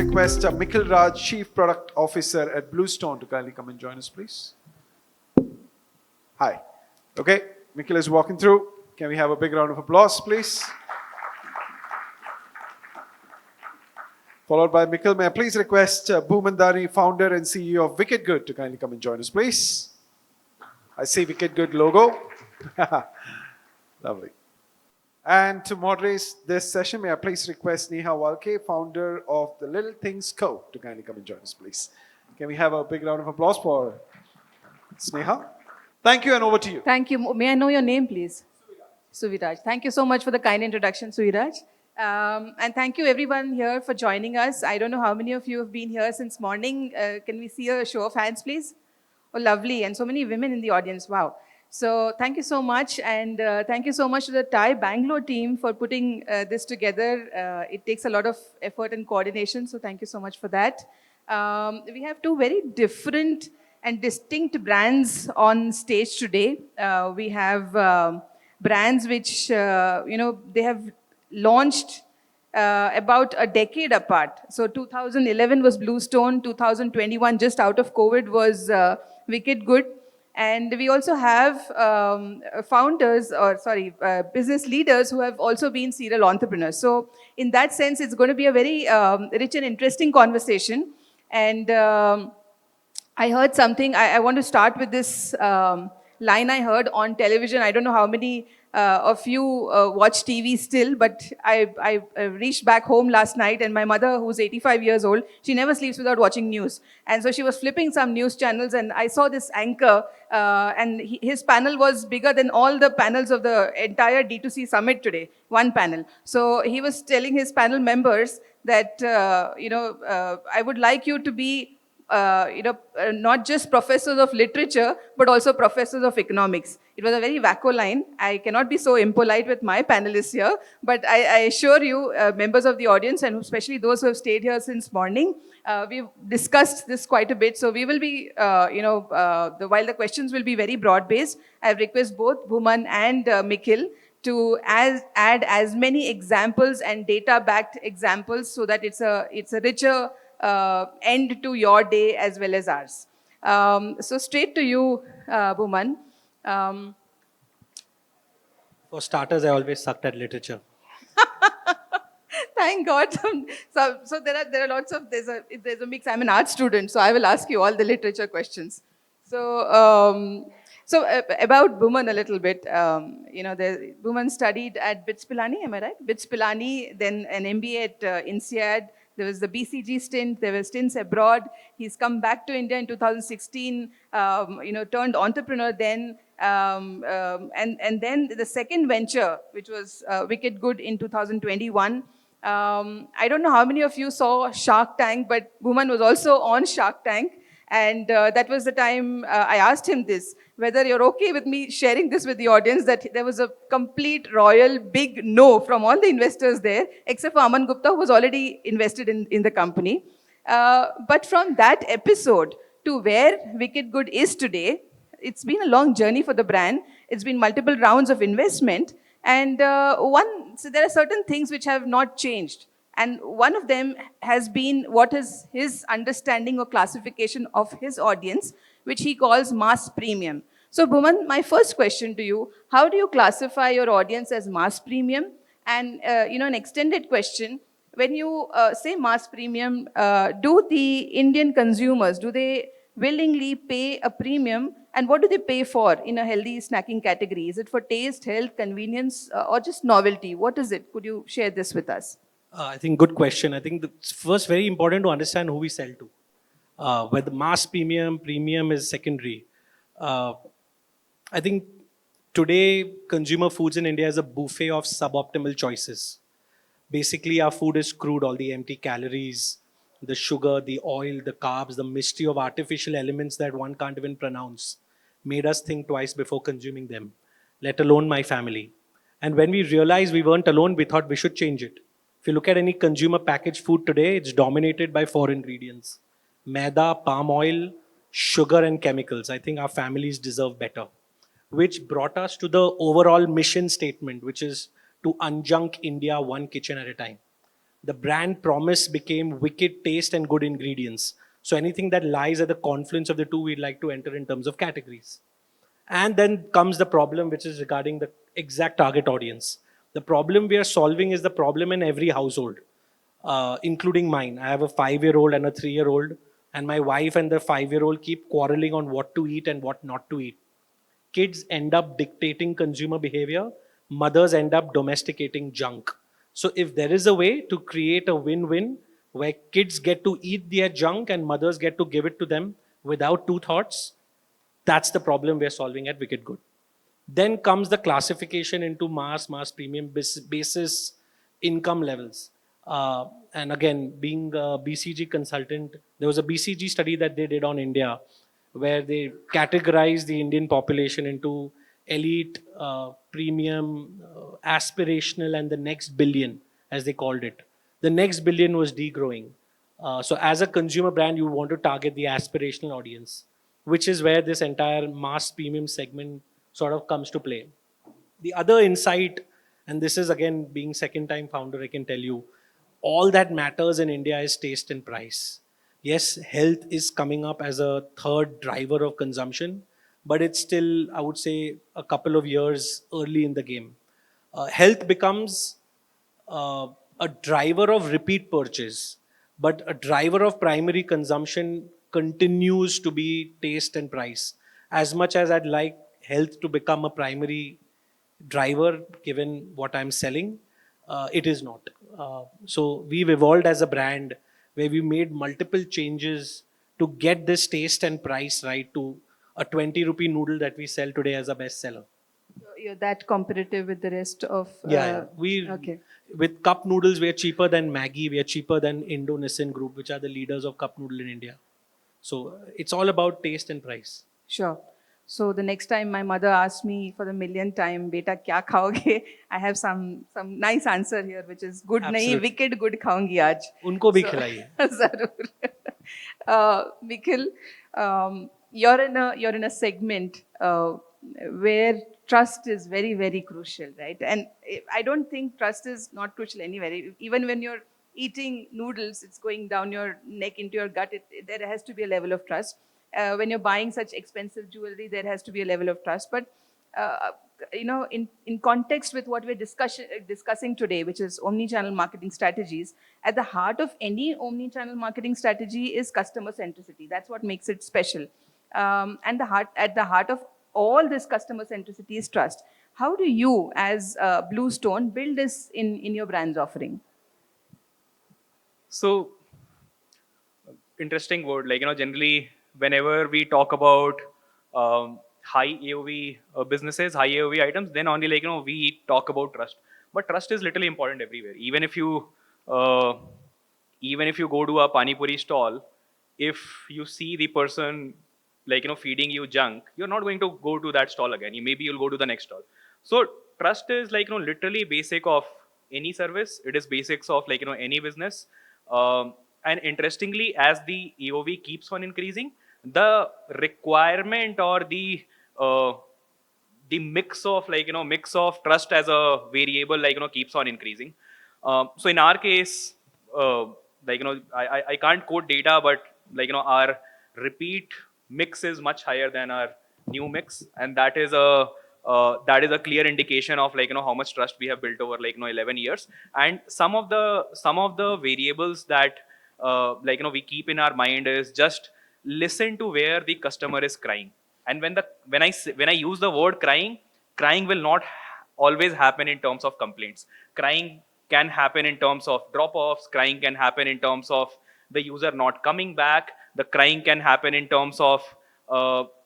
request Mikhil Raj, Chief Product Officer at BlueStone, to kindly come and join us, please. Hi. Okay, Mikhil is walking through. Can we have a big round of applause, please? Followed by Mikhil, may I please request Bhuman, Dani, founder and CEO of WickedGud, to kindly come and join us, please. I see WickedGud logo. Lovely. And to moderate this session, may I please request Sneha Walke, founder of the Little Things Co., to kindly come and join us, please. Can we have a big round of applause for Sneha? Thank you, and over to you. Thank you. May I know your name, please? Suviraj. Thank you so much for the kind introduction, Suviraj. And thank you everyone here for joining us. I don't know how many of you have been here since morning. Can we see a show of hands, please? Oh, lovely. And so many women in the audience. Wow. So thank you so much. And thank you so much to the Thai Bangalore team for putting this together. It takes a lot of effort and coordination. So thank you so much for that. We have two very different and distinct brands on stage today. We have brands which, they have launched about a decade apart. So 2011 was BlueStone, 2021, just out of COVID, was WickedGud. And we also have business leaders who have also been serial entrepreneurs. So in that sense, it's going to be a very rich and interesting conversation. And I heard something, I want to start with this line I heard on television. I don't know how many of you watch TV still, but I reached back home last night, and my mother, who's 85 years old, she never sleeps without watching news. And so she was flipping some news channels, and I saw this anchor, and his panel was bigger than all the panels of the entire D2C summit today, one panel. So he was telling his panel members that, I would like you to be not just professors of literature, but also professors of economics. It was a very wacko line. I cannot be so impolite with my panelists here, but I assure you, members of the audience, and especially those who have stayed here since morning, we've discussed this quite a bit. So we will be, while the questions will be very broad-based, I request both Bhuman and Mikhil to add as many examples and data-backed examples so that it's a richer end to your day as well as ours. So straight to you, Bhuman. For starters, I always sucked at literature. Thank God. So there are lots of, there's a mix. I'm an art student, so I will ask you all the literature questions. So, about Bhuman a little bit. Bhuman studied at BITS Pilani, am I right? BITS Pilani, then an MBA at INSEAD. There was the BCG stint, there were stints abroad. He's come back to India in 2016, turned entrepreneur then. And then the second venture, which was WickedGud in 2021. I don't know how many of you saw Shark Tank, but Bhuman was also on Shark Tank. And that was the time I asked him this, whether you're okay with me sharing this with the audience, that there was a complete royal big no from all the investors there, except for Aman Gupta, who was already invested in the company. But from that episode to where WickedGud is today, it's been a long journey for the brand. It's been multiple rounds of investment. And so there are certain things which have not changed. And one of them has been what is his understanding or classification of his audience, which he calls mass premium. So Bhuman, my first question to you, how do you classify your audience as mass premium? And an extended question, when you say mass premium, do the Indian consumers, do they willingly pay a premium? And what do they pay for in a healthy snacking category? Is it for taste, health, convenience, or just novelty? What is it? Could you share this with us? I think good question. I think it's first very important to understand who we sell to. Whether mass premium is secondary. I think today consumer foods in India is a buffet of suboptimal choices. Basically, our food is crude, all the empty calories, the sugar, the oil, the carbs, the mystery of artificial elements that one can't even pronounce made us think twice before consuming them, let alone my family. And when we realized we weren't alone, we thought we should change it. If you look at any consumer packaged food today, it's dominated by 4 ingredients: maida, palm oil, sugar, and chemicals. I think our families deserve better. Which brought us to the overall mission statement, which is to unjunk India one kitchen at a time. The brand promise became wicked taste and good ingredients. So anything that lies at the confluence of the two, we'd like to enter in terms of categories. And then comes the problem, which is regarding the exact target audience. The problem we are solving is the problem in every household, including mine. I have a 5-year-old and a 3-year-old, and my wife and the 5-year-old keep quarreling on what to eat and what not to eat. Kids end up dictating consumer behavior, mothers end up domesticating junk. So, if there is a way to create a win win where kids get to eat their junk and mothers get to give it to them without two thoughts, that's the problem we're solving at WickedGud. Then comes the classification into mass premium basis income levels. And again, being a BCG consultant, there was a BCG study that they did on India where they categorized the Indian population into elite, premium, aspirational, and the next billion, as they called it. The next billion was degrowing. So, as a consumer brand, you want to target the aspirational audience, which is where this entire mass premium segment sort of comes to play. The other insight, and this is again being second time founder, I can tell you, all that matters in India is taste and price. Yes, health is coming up as a third driver of consumption, but it's still, I would say, a couple of years early in the game. Health becomes uh, a driver of repeat purchase, but a driver of primary consumption continues to be taste and price. As much as I'd like health to become a primary driver, given what I'm selling, it is not. So we've evolved as a brand where we made multiple changes to get this taste and price right to a 20 rupee noodle that we sell today as a bestseller. You're that competitive with the rest of. Yeah. We Okay. with cup noodles, we are cheaper than Maggie. We are cheaper than Indo-Nissan Group, which are the leaders of cup noodle in India. So it's all about taste and price. Sure. So the next time my mother asks me for the millionth time, "Beta, kya khaoge?" I have some nice answer here, which is good nahi, Absolutely. wicked good khaungi aaj. उनको भी So, खिलाइए. zarur. Mikhil, you're in a segment where trust is very very crucial, right? And I don't think trust is not crucial anywhere. Even when you're eating noodles, it's going down your neck into your gut. There has to be a level of trust. When you're buying such expensive jewelry, there has to be a level of trust. But in context with what we're discussing today, which is omni-channel marketing strategies, at the heart of any omni-channel marketing strategy is customer centricity. That's what makes it special. And at the heart of all this customer centricity is trust. How do you, as BlueStone, build this in your brand's offering? So, interesting word. Like, generally, whenever we talk about high AOV businesses, high AOV items, then only we talk about trust. But trust is literally important everywhere. Uh, even if you go to a pani puri stall, if you see the person feeding you junk, you're not going to go to that stall again. Maybe you'll go to the next stall. So trust is literally basic of any service. It is basics of any business. And interestingly, as the AOV keeps on increasing, the requirement or uh, the mix of mix of trust as a variable keeps on increasing. So in our case, I can't quote data, but our repeat mix is much higher than our new mix, and that is a clear indication of how much trust we have built over 11 years. And some of the variables that we keep in our mind is just listen to where the customer is crying. And when I use the word crying will not always happen in terms of complaints. Crying can happen in terms of drop offs. Crying can happen in terms of the user not coming back. The crying can happen in terms of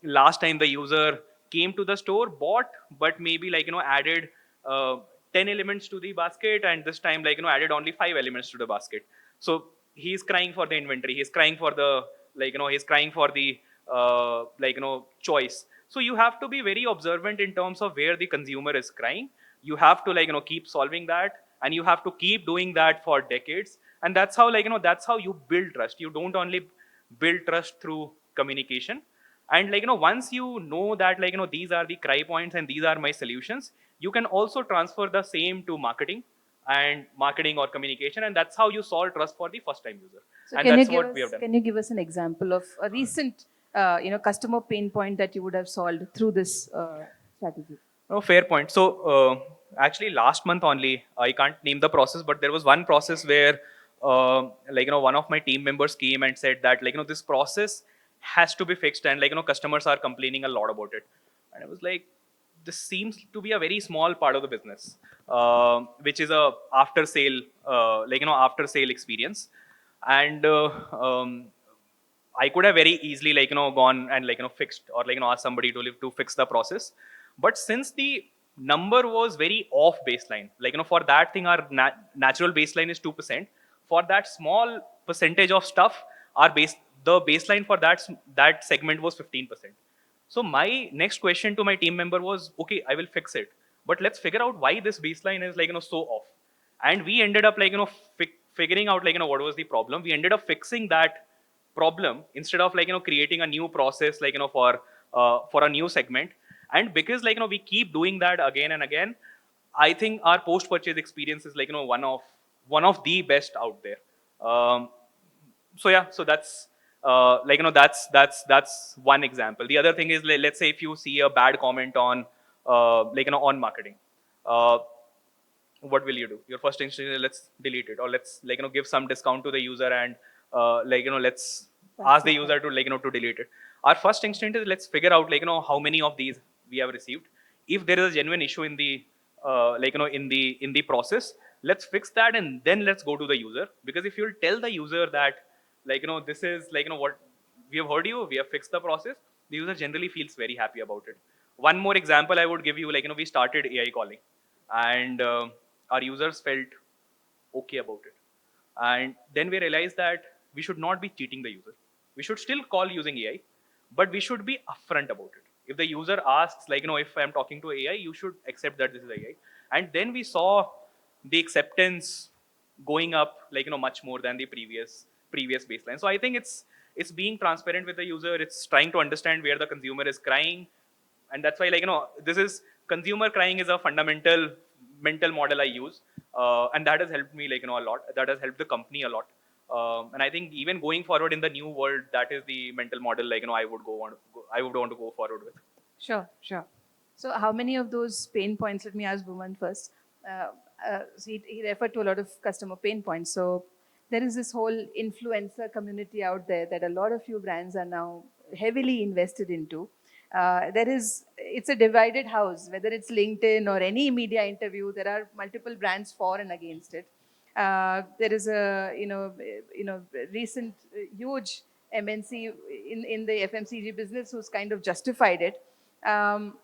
last time the user came to the store, bought, but maybe added uh, 10 elements to the basket, and this time added only 5 elements to the basket. So he's crying for the inventory, he's crying for the he's crying for the choice. So you have to be very observant in terms of where the consumer is crying. You have to keep solving that, and you have to keep doing that for decades. And that's how that's how you build trust. You don't only build trust through communication. And once you know that these are the cry points and these are my solutions, you can also transfer the same to marketing. and marketing or communication, and that's how you solve trust for the first time user. So And that's what we have done. can you give us an example of a recent, customer pain point that you would have solved through this strategy? No, fair point. So, actually, last month only, I can't name the process, but there was one process where, one of my team members came and said that, this process has to be fixed, and customers are complaining a lot about it. And I was like, this seems to be a very small part of the business, which is a after sale, after sale experience, and I could have very easily gone and fixed or asked somebody to live to fix the process, but since the number was very off baseline, for that thing our natural baseline is 2%. For that small percentage of stuff, our the baseline for that segment was 15%. So my next question to my team member was, okay, I will fix it, but let's figure out why this baseline is so off. And we ended up figuring out what was the problem. We ended up fixing that problem instead of creating a new process for a new segment. And because we keep doing that again and again, I think our post purchase experience is one of the best out there. So yeah, so that's that's one example. The other thing is, let's say if you see a bad comment on on marketing, uh, what will you do? Your first instinct is, let's delete it, or let's give some discount to the user, and let's ask the user to to delete it. Our first instinct is, let's figure out how many of these we have received. If there is a genuine issue in the in the process, let's fix that, and then let's go to the user. Because if you'll tell the user that this is what we have heard, we have fixed the process, the user generally feels very happy about it. One more example I would give you, we started AI calling, and our users felt okay about it. And then we realized that we should not be cheating the user. We should still call using AI, but we should be upfront about it. If the user asks, if I'm talking to AI, you should accept that this is AI. And then we saw the acceptance going up, much more than the previous baseline. So I think it's being transparent with the user. It's trying to understand where the consumer is crying, and that's why this is consumer crying is a fundamental mental model I use, and that has helped me a lot. That has helped the company a lot, and I think even going forward in the new world, that is the mental model I would want to go forward with. Sure, sure. So, how many of those pain points? Let me ask Bhuman first. So he referred to a lot of customer pain points. So, there is this whole influencer community out there that a lot of you brands are now heavily invested into. It's a divided house. Whether it's LinkedIn or any media interview, there are multiple brands for and against it. There is a recent huge MNC in the FMCG business who's kind of justified it. Um,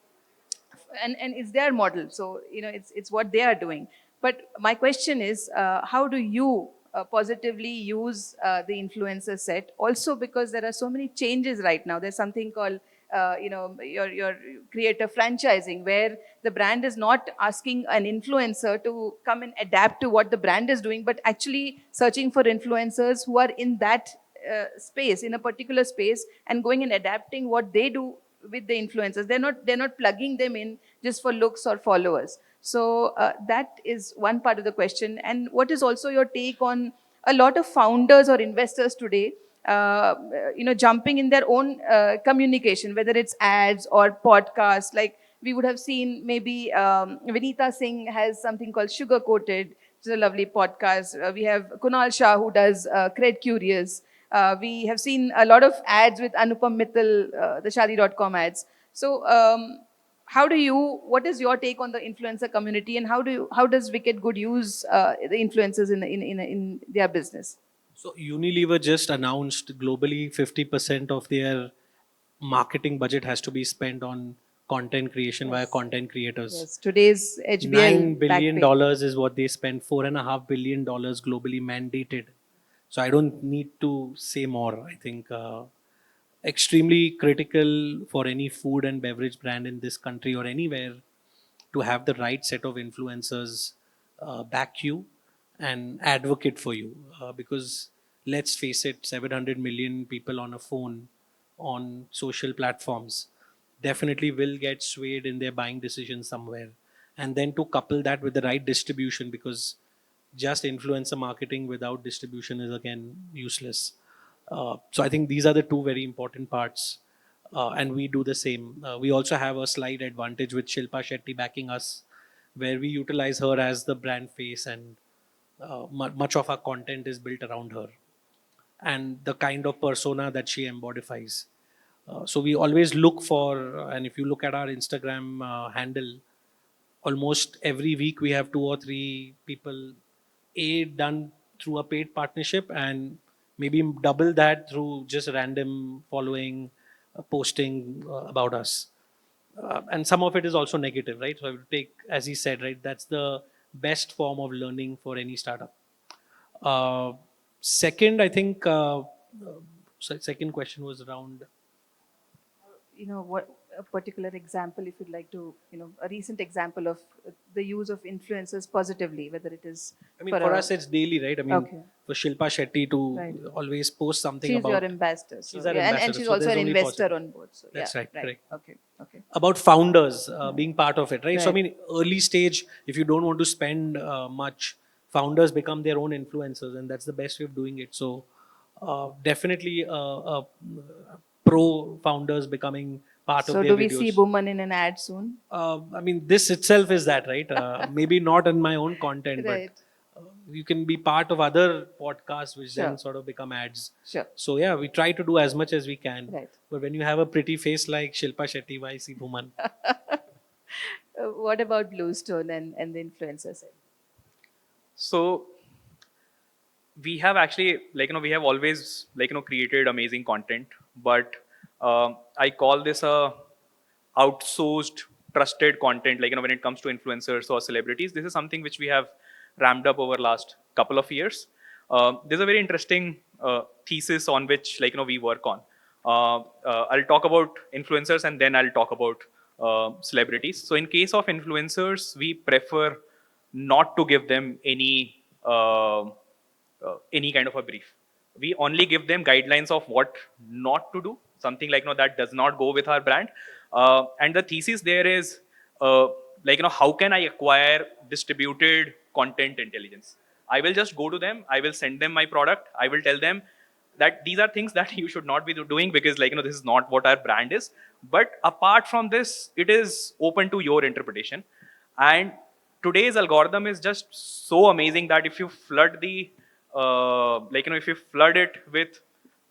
and it's their model, so it's what they are doing. But my question is, how do you positively use the influencer set, also because there are so many changes right now. There's something called your creator franchising, where the brand is not asking an influencer to come and adapt to what the brand is doing, but actually searching for influencers who are in that space, in a particular space, and going and adapting what they do with the influencers. They're not plugging them in just for looks or followers. So that is one part of the question. And what is also your take on a lot of founders or investors today jumping in their own communication, whether it's ads or podcasts? Like, we would have seen maybe Vinita Singh has something called Sugar Coated, which is a lovely podcast. We have Kunal Shah, who does Cred Curious. We have seen a lot of ads with Anupam Mittal, the Shadi.com ads. So, what is your take on the influencer community, and how does WickedGud use the influencers in their business? So Unilever just announced globally 50% of their marketing budget has to be spent on content creation via content creators. Yes, today's HBL $9 billion back pay. dollars is what they spend. $4.5 billion dollars globally mandated. So I don't need to say more. I think extremely critical for any food and beverage brand in this country or anywhere to have the right set of influencers back you and advocate for you. Because let's face it, 700 million people on a phone on social platforms definitely will get swayed in their buying decisions somewhere. And then to couple that with the right distribution, because just influencer marketing without distribution is again useless. So I think these are the two very important parts. And we do the same. We also have a slight advantage with Shilpa Shetty backing us, where we utilize her as the brand face, and much of our content is built around her and the kind of persona that she embodies. So we always look for, and if you look at our Instagram handle, almost every week we have 2 or 3 people done through a paid partnership, and maybe double that through just random following, posting about us. And some of it is also negative, right? So I would take, as he said, right, that's the best form of learning for any startup. uh, Second, I think, second question was around. What a particular example, if you'd like to, a recent example of the use of influencers positively, whether it is I mean, for us, it's daily, right? I mean, Okay. for Shilpa Shetty to Right. always post something she's about. your ambassador. She's So, our yeah, and ambassador, she's so also there's an only investor positive. on board. So That's yeah, right, correct. Okay, okay. About founders being part of it, right? So I Right. mean, early stage, if you don't want to spend much, founders become their own influencers, and that's the best way of doing it. So definitely, pro founders becoming part of So their do we see videos. Bhuman in an ad soon? I mean, this itself is that, right? Maybe not in my own content, Right. but you can be part of other podcasts, which Sure. then sort of become ads. Sure. So yeah, we try to do as much as we can. Right. But when you have a pretty face like Shilpa Shetty, why see Bhuman? What about BlueStone and the influencer side? So we have actually, we have always, created amazing content, but I call this a outsourced trusted content, when it comes to influencers or celebrities. This is something which we have ramped up over last couple of years. There's a very interesting thesis on which, we work on. I'll talk about influencers and then I'll talk about celebrities. So in case of influencers, we prefer not to give them any kind of a brief. We only give them guidelines of what not to do, something like, that does not go with our brand. And the thesis there is, how can I acquire distributed content intelligence? I will just go to them, I will send them my product, I will tell them that these are things that you should not be doing because, this is not what our brand is. But apart from this, it is open to your interpretation. And today's algorithm is just so amazing that if you flood if you flood it with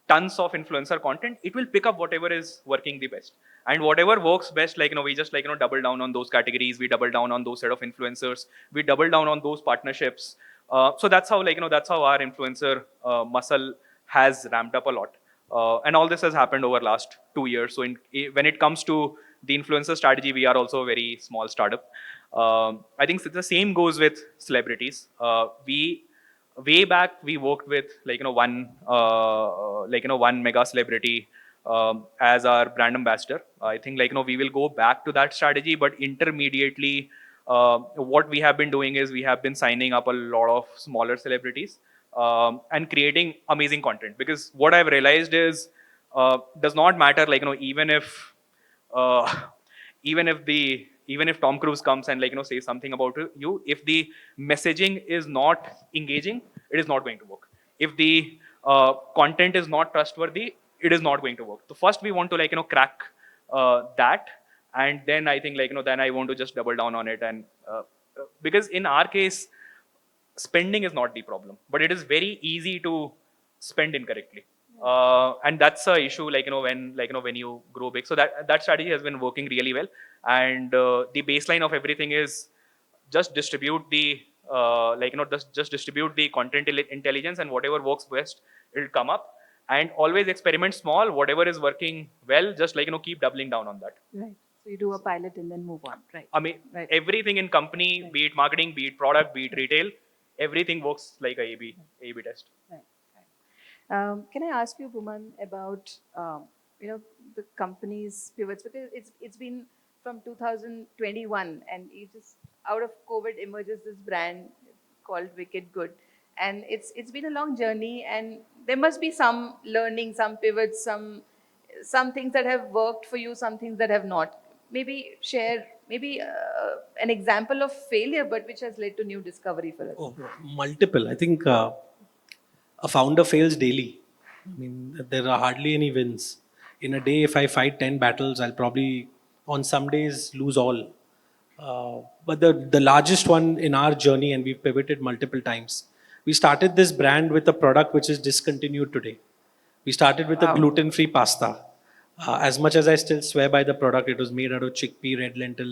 tons of influencer content, it will pick up whatever is working the best. And whatever works best, we just double down on those categories, we double down on those set of influencers, we double down on those partnerships. So that's how that's how our influencer muscle has ramped up a lot. And all this has happened over last 2 years. So when it comes to the influencer strategy, we are also a very small startup. I think the same goes with celebrities. We way back we worked with one mega celebrity as our brand ambassador. I think we will go back to that strategy, but intermediately what we have been doing is we have been signing up a lot of smaller celebrities and creating amazing content. Because what I've realized is does not matter even if uh, even if Tom Cruise comes and says something about you, if the messaging is not engaging, it is not going to work. If the content is not trustworthy, it is not going to work. So first we want to crack that, and then I think then I want to just double down on it. And because in our case, spending is not the problem, but it is very easy to spend incorrectly. And that's a issue when you grow big. So that strategy has been working really well. And the baseline of everything is just distribute the just distribute the content intelligence, and whatever works best, it'll come up. And always experiment small. Whatever is working well, just keep doubling down on that. Right. So you do a pilot and then move on. Right. I mean, Right. everything in company, Right. be it marketing, be it product, be it retail, everything works like a A/B test. Right. Can I ask you, Bhuman, about the company's pivots, because it's been from 2021, and you just out of COVID emerges this brand called WickedGud, and it's been a long journey, and there must be some learning, some pivots, some things that have worked for you, some things that have not. Maybe share maybe an example of failure, but which has led to new discovery for us. Oh, multiple. I think a founder fails daily. I mean, there are hardly any wins. In a day, if I fight 10 battles, I'll probably, on some days, lose all. But the largest one in our journey, and we've pivoted multiple times, we started this brand with a product which is discontinued today. We started with a Wow. gluten-free pasta. As much as I still swear by the product, it was made out of chickpea, red lentil,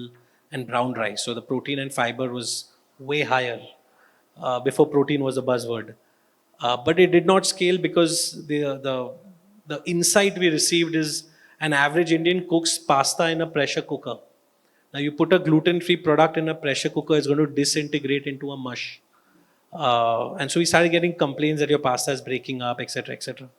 and brown rice. So the protein and fiber was way higher before protein was a buzzword. But it did not scale because the insight we received is an average Indian cooks pasta in a pressure cooker. Now you put a gluten-free product in a pressure cooker, it's going to disintegrate into a mush. And so we started getting complaints that your pasta is breaking up, etc., etc.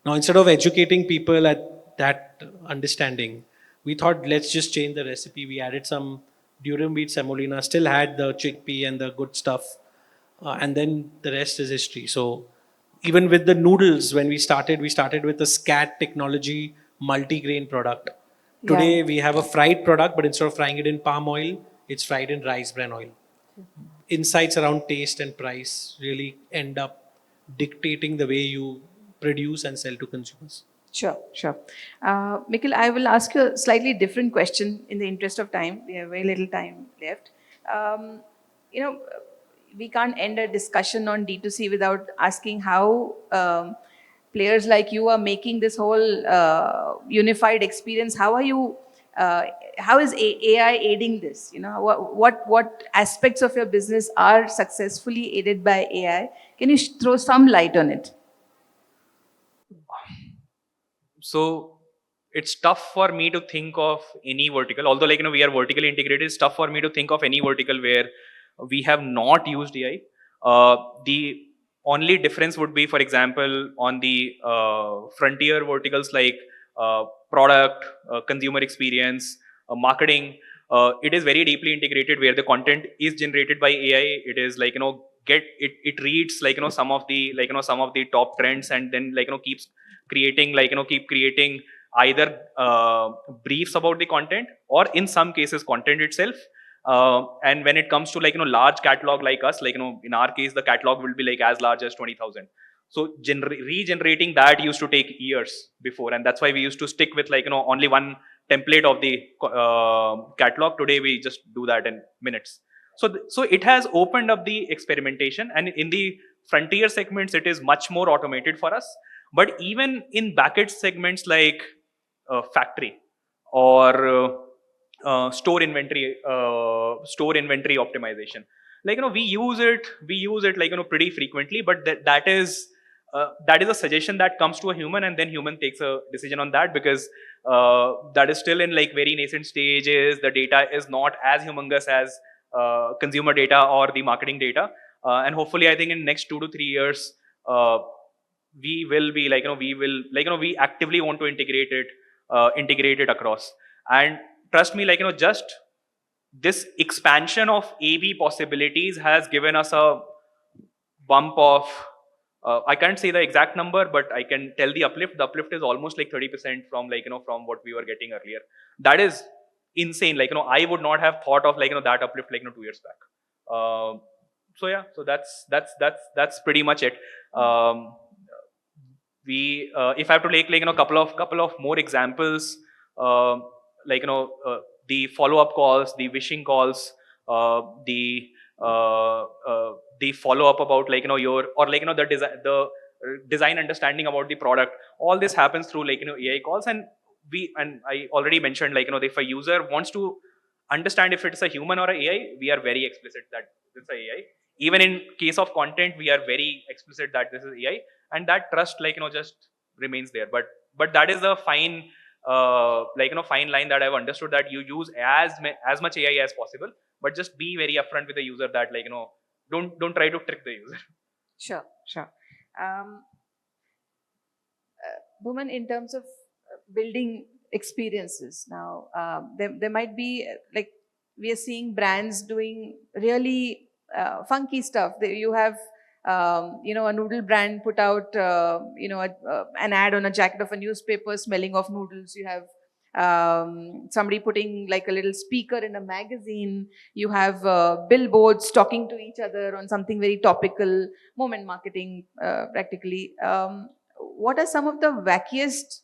Now, instead of educating people at that understanding, we thought let's just change the recipe. We added some durum wheat semolina, still had the chickpea and the good stuff, and then the rest is history. So, even with the noodles, when we started with a SCAT technology multi-grain product. Today, Yeah. we have a fried product, but instead of frying it in palm oil, it's fried in rice bran oil. Insights around taste and price really end up dictating the way you produce and sell to consumers. Sure, sure. Mikhil, I will ask you a slightly different question in the interest of time. We have very little time left. Um, you know, we can't end a discussion on D2C without asking how players like you are making this whole unified experience. How are you? How is AI aiding this? You know, what aspects of your business are successfully aided by AI? Can you throw some light on it? So it's tough for me to think of any vertical, although like we are vertically integrated. It's tough for me to think of any vertical where we have not used AI. The only difference would be, for example, on the frontier verticals like product, consumer experience, marketing. It is very deeply integrated where the content is generated by AI. It is like it reads like some of the some of the top trends, and then keeps creating keep creating either briefs about the content, or in some cases content itself. And when it comes to large catalog like us, in our case the catalog will be like as large as 20,000. So regenerating that used to take years before, and that's why we used to stick with only one template of the catalog. Today we just do that in minutes. So so it has opened up the experimentation, and in the frontier segments it is much more automated for us. But even in backend segments like factory or store inventory optimization, we use it pretty frequently. But that is a suggestion that comes to a human, and then human takes a decision on that, because that is still in very nascent stages. The data is not as humongous as consumer data or the marketing data. And hopefully I think in next 2 to 3 years we will be we actively want to integrate it across. And trust me, just this expansion of AB possibilities has given us a bump of I can't say the exact number, but I can tell the uplift. The uplift is almost like 30% from from what we were getting earlier. That is insane. I would not have thought of that uplift 2 years back. So yeah, so that's pretty much it. We If I have to take couple of more examples, uh, the follow up calls, the wishing calls, the the follow up about your, or the design understanding about the product. All this happens through AI calls. And I already mentioned if a user wants to understand if it's a human or a AI, we are very explicit that it's a AI. Even in case of content, we are very explicit that this is AI, and that trust just remains there. But that is a fine fine line that I've understood, that you use as much AI as possible, but just be very upfront with the user that don't try to trick the user. Sure, sure. Um, Bhuman, in terms of building experiences now, there might be like we are seeing brands doing really funky stuff. You have a noodle brand put out an ad on a jacket of a newspaper smelling of noodles. You have somebody putting like a little speaker in a magazine. You have billboards talking to each other on something very topical, moment marketing practically. What are some of the wackiest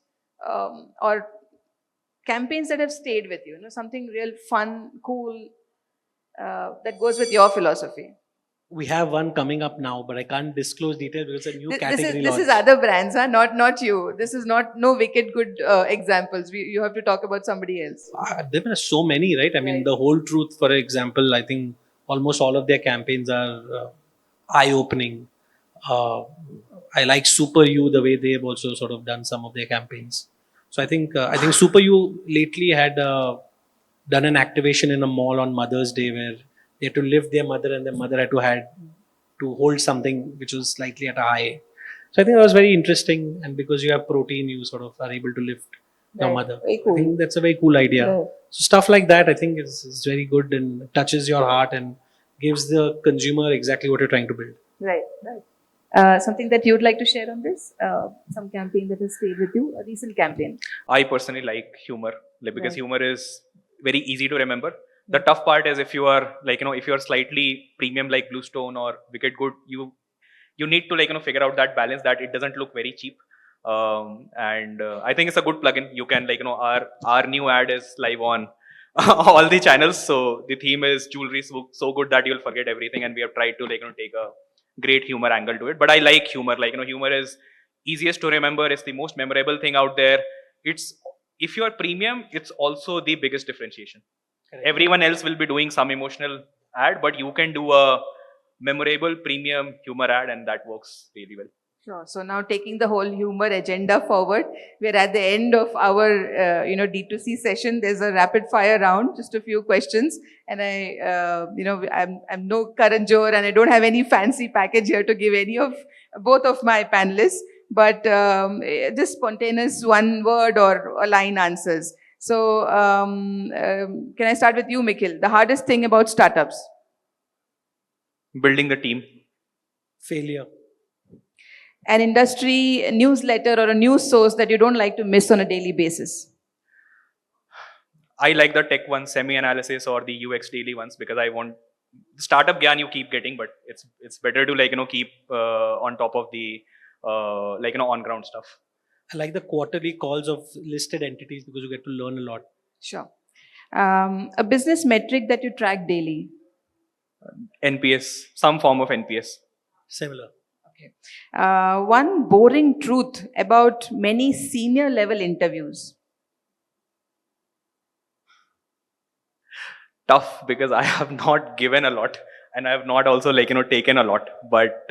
or campaigns that have stayed with you? You know, something real fun, cool, that goes with your philosophy. We have one coming up now, but I can't disclose details because it's a new category This is launch. other brands, huh? Not you. This is not no wicked good examples. You have to talk about somebody else. There are so many, right? I mean, Right. the whole truth, for example, I think almost all of their campaigns are eye-opening. Uh, I like Super You the way they've also sort of done some of their campaigns. So I think Super You lately had done an activation in a mall on Mother's Day where they had to lift their mother and their mother had to hold something which was slightly at a high. So I think that was very interesting. And because you have protein, you sort of are able to lift your Right. mother. Very I cool. think that's a very cool idea. Right. So stuff like that, I think, is very good and touches your heart and gives the consumer exactly what you're trying to build. Right. Right. Something that you'd like to share on this? Some campaign that has stayed with you? A recent campaign. I personally like humor, like, because Right. humor is very easy to remember. The tough part is if you are like, if you're slightly premium like BlueStone or WickedGud, you need to like figure out that balance that it doesn't look very cheap. And I think it's a good plugin. You can like our new ad is live on all the channels. So the theme is jewelry so good that you'll forget everything, and we have tried to like take a great humor angle to it. But I like humor. Like humor is easiest to remember. It's the most memorable thing out there. It's if you are premium, it's also the biggest differentiation. Everyone else will be doing some emotional ad, but you can do a memorable premium humor ad, and that works really well. Sure. So now taking the whole humor agenda forward, we're at the end of our D2C session. There's a rapid fire round, just a few questions, and I'm no Karan Johar and I don't have any fancy package here to give any of both of my panelists, but just spontaneous one word or a line answers. So can I start with you, Mikhil? The hardest thing about startups? Building the team. Failure. An industry newsletter or a news source that you don't like to miss on a daily basis? I like the tech ones, semi-analysis or the UX daily ones, because I want startup gyan you keep getting, but it's better to like keep on top of the on ground stuff. I like the quarterly calls of listed entities because you get to learn a lot. Sure. A business metric that you track daily? NPS, some form of NPS. Similar. Okay. One boring truth about many senior level interviews? Tough, because I have not given a lot and I have not also like taken a lot. But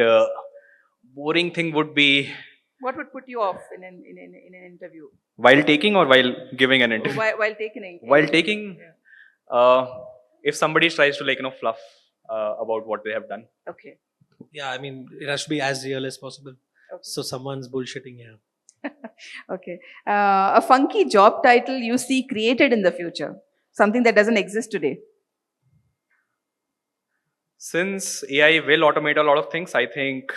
boring thing would be What would put you off in an interview? while taking or while giving an interview. While taking. While taking, if somebody tries to like fluff about what they have done. Okay. Yeah, I mean, it has to be as real as possible. Okay. So someone's bullshitting here. Okay. A funky job title you see created in the future? Something that doesn't exist today? Since AI will automate a lot of things, I think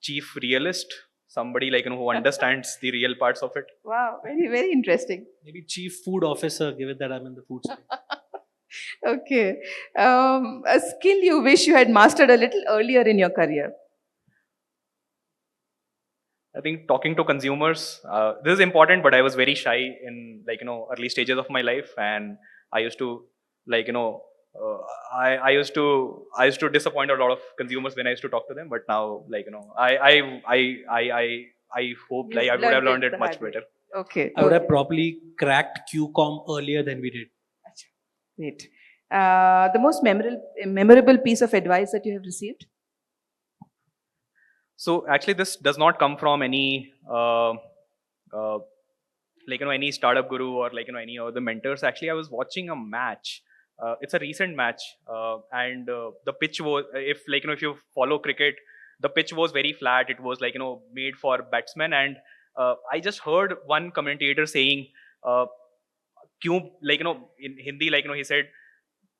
chief realist, somebody like who understands the real parts of it. Wow, very, very interesting. Maybe chief food officer, given that I'm in the food space. Okay. A skill you wish you had mastered a little earlier in your career? I think talking to consumers, this is important, but I was very shy in like early stages of my life, and I used to like I used to disappoint a lot of consumers when I used to talk to them. But now like I hope like I would have learned it much better. Okay. I would have probably cracked QCOM earlier than we did. Great. The most memorable piece of advice that you have received? So actually, this does not come from any like any startup guru or like any of the mentors. Actually, I was watching a match. It's a recent match, and the pitch was if like if you follow cricket, the pitch was very flat. It was like made for batsmen, and I just heard one commentator saying, "क्यों like in Hindi like he said."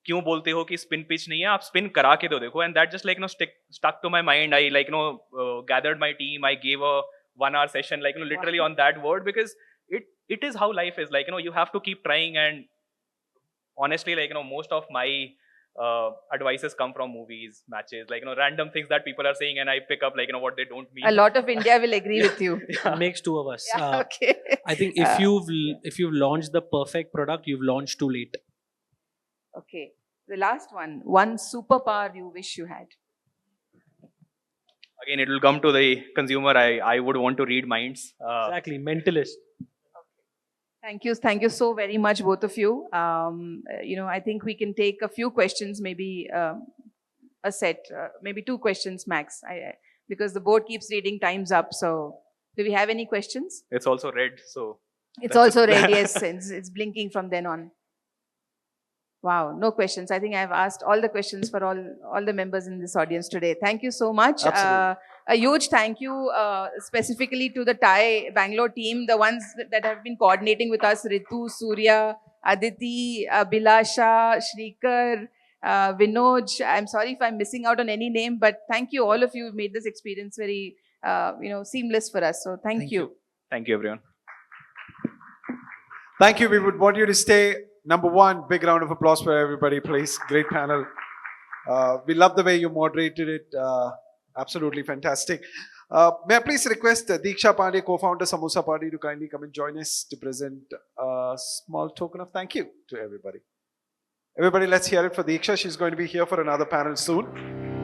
क्यों बोलते हो कि spin pitch नहीं है आप spin करा के तो देखो and that just like stuck to my mind. I like gathered my team. I gave a 1 hour session like literally on that word because it is how life is. Like, you have to keep trying. And honestly, like, most of my advices come from movies, matches, like, random things that people are saying, and I pick up, like, what they don't mean. A lot of India will agree with you. It makes two of us. Yeah, okay. I think if you've launched the perfect product, you've launched too late. Okay. The last one superpower you wish you had. Again, it will come to the consumer. I would want to read minds. Exactly, mentalist. Thank you so very much, both of you. I think we can take a few questions, maybe a set, maybe 2 questions max, because the board keeps reading time's up. So, do we have any questions? It's also red, so It's that's also it. red, yes, it's blinking from then on. Wow, no questions. I think I've asked all the questions for all the members in this audience today. Thank you so much. Absolutely. A huge thank you specifically to the Thai Bangalore team, the ones that have been coordinating with us, Ritu, Surya, Aditi, Bilasha, Shrikar, Vinoj. I'm sorry if I'm missing out on any name, but thank you. All of you made this experience very seamless for us. So thank you. Thank you, everyone. Thank you. We would want you to stay. Number one, big round of applause for everybody, please. Great panel. We love the way you moderated it. Absolutely fantastic. May I please request Deeksha Pandey, co-founder Samosa Party, to kindly come and join us to present a small token of thank you to everybody. Everybody, let's hear it for Deeksha. She's going to be here for another panel soon.